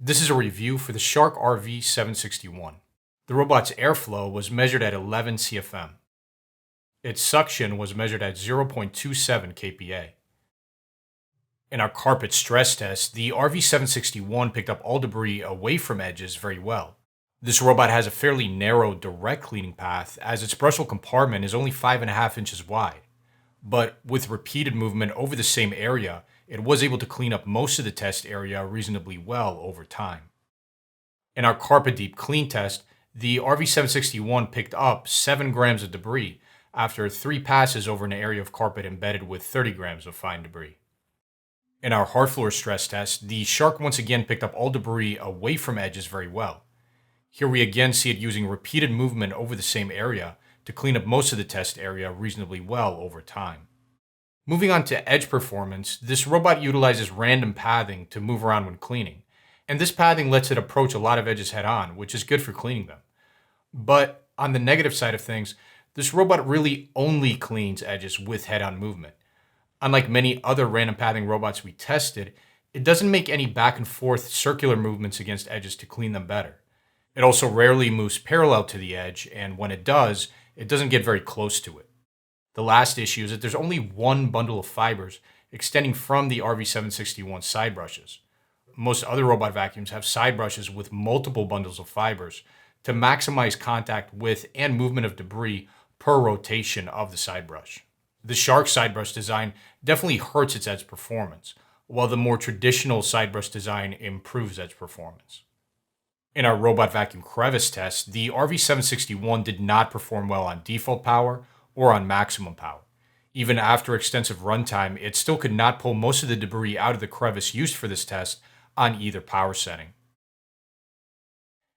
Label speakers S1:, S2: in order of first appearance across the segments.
S1: This is a review for the Shark RV761. The robot's airflow was measured at 11 CFM. Its suction was measured at 0.27 kPa. In our carpet stress test, the RV761 picked up all debris away from edges very well. This robot has a fairly narrow direct cleaning path as its brushable compartment is only 5.5 inches wide. But with repeated movement over the same area, it was able to clean up most of the test area reasonably well over time. In our carpet deep clean test, the RV761 picked up 7 grams of debris after 3 passes over an area of carpet embedded with 30 grams of fine debris. In our hard floor stress test, the Shark once again picked up all debris away from edges very well. Here we again see it using repeated movement over the same area to clean up most of the test area reasonably well over time. Moving on to edge performance, this robot utilizes random pathing to move around when cleaning, and this pathing lets it approach a lot of edges head-on, which is good for cleaning them. But on the negative side of things, this robot really only cleans edges with head-on movement. Unlike many other random pathing robots we tested, it doesn't make any back and forth circular movements against edges to clean them better. It also rarely moves parallel to the edge, and when it does, it doesn't get very close to it. The last issue is that there's only one bundle of fibers extending from the RV761 side brushes. Most other robot vacuums have side brushes with multiple bundles of fibers to maximize contact with and movement of debris per rotation of the side brush. The Shark side brush design definitely hurts its edge performance, while the more traditional side brush design improves edge performance. In our robot vacuum Crevice test, the RV761 did not perform well on default power or on maximum power. Even after extensive runtime, it still could not pull most of the debris out of the crevice used for this test on either power setting.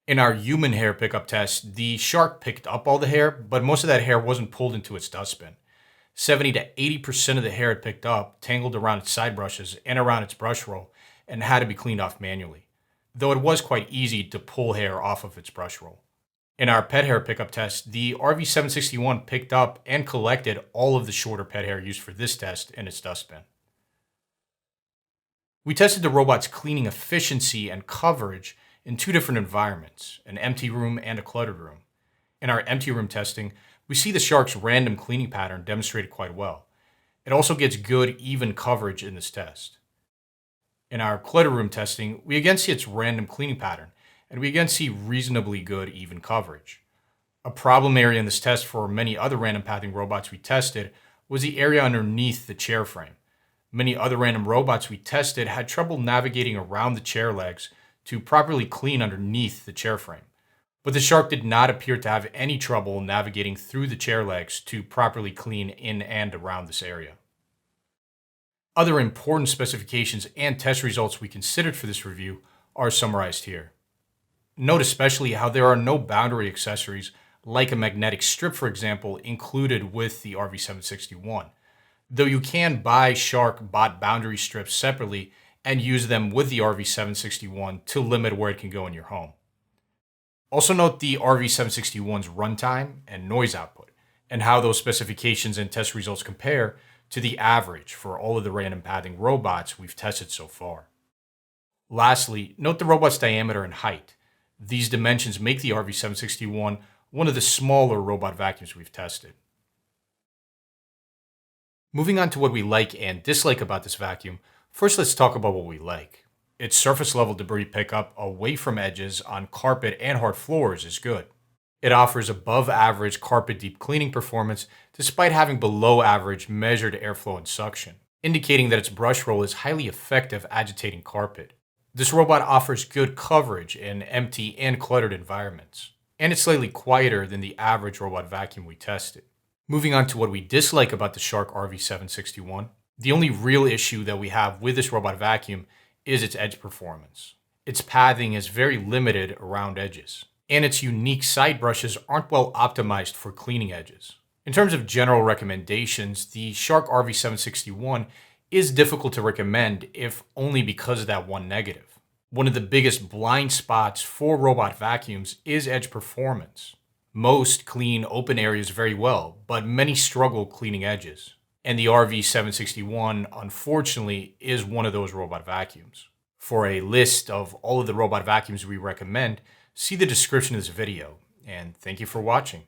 S1: In our human hair pickup test, the Shark picked up all the hair, but most of that hair wasn't pulled into its dustbin. 70 to 80% of the hair it picked up tangled around its side brushes and around its brush roll and had to be cleaned off manually, though it was quite easy to pull hair off of its brush roll. In our pet hair pickup test, the RV761 picked up and collected all of the shorter pet hair used for this test in its dustbin. We tested the robot's cleaning efficiency and coverage in 2 different environments, an empty room and a cluttered room. In our empty room testing, we see the Shark's random cleaning pattern demonstrated quite well. It also gets good, even coverage in this test. In our cluttered room testing, we again see its random cleaning pattern, and we again see reasonably good, even coverage. A problem area in this test for many other random pathing robots we tested was the area underneath the chair frame. Many other random robots we tested had trouble navigating around the chair legs to properly clean underneath the chair frame. But the Shark did not appear to have any trouble navigating through the chair legs to properly clean in and around this area. Other important specifications and test results we considered for this review are summarized here. Note especially how there are no boundary accessories like a magnetic strip, for example, included with the RV761, though you can buy Shark bot boundary strips separately and use them with the RV761 to limit where it can go in your home. Also note the RV761's runtime and noise output, and how those specifications and test results compare to the average for all of the random pathing robots we've tested so far. Lastly, note the robot's diameter and height. These dimensions make the RV761 one of the smaller robot vacuums we've tested. Moving on to what we like and dislike about this vacuum, first let's talk about what we like. Its surface level debris pickup away from edges on carpet and hard floors is good. It offers above average carpet deep cleaning performance despite having below average measured airflow and suction, indicating that its brush roll is highly effective agitating carpet. This robot offers good coverage in empty and cluttered environments, and it's slightly quieter than the average robot vacuum we tested. Moving on to what we dislike about the Shark RV761, the only real issue that we have with this robot vacuum is its edge performance. Its pathing is very limited around edges, and its unique side brushes aren't well optimized for cleaning edges. In terms of general recommendations, the Shark RV761 is difficult to recommend if only because of that one negative. One of the biggest blind spots for robot vacuums is edge performance. Most clean open areas very well, but many struggle cleaning edges. And the RV761, unfortunately, is one of those robot vacuums. For a list of all of the robot vacuums we recommend, see the description of this video, and thank you for watching.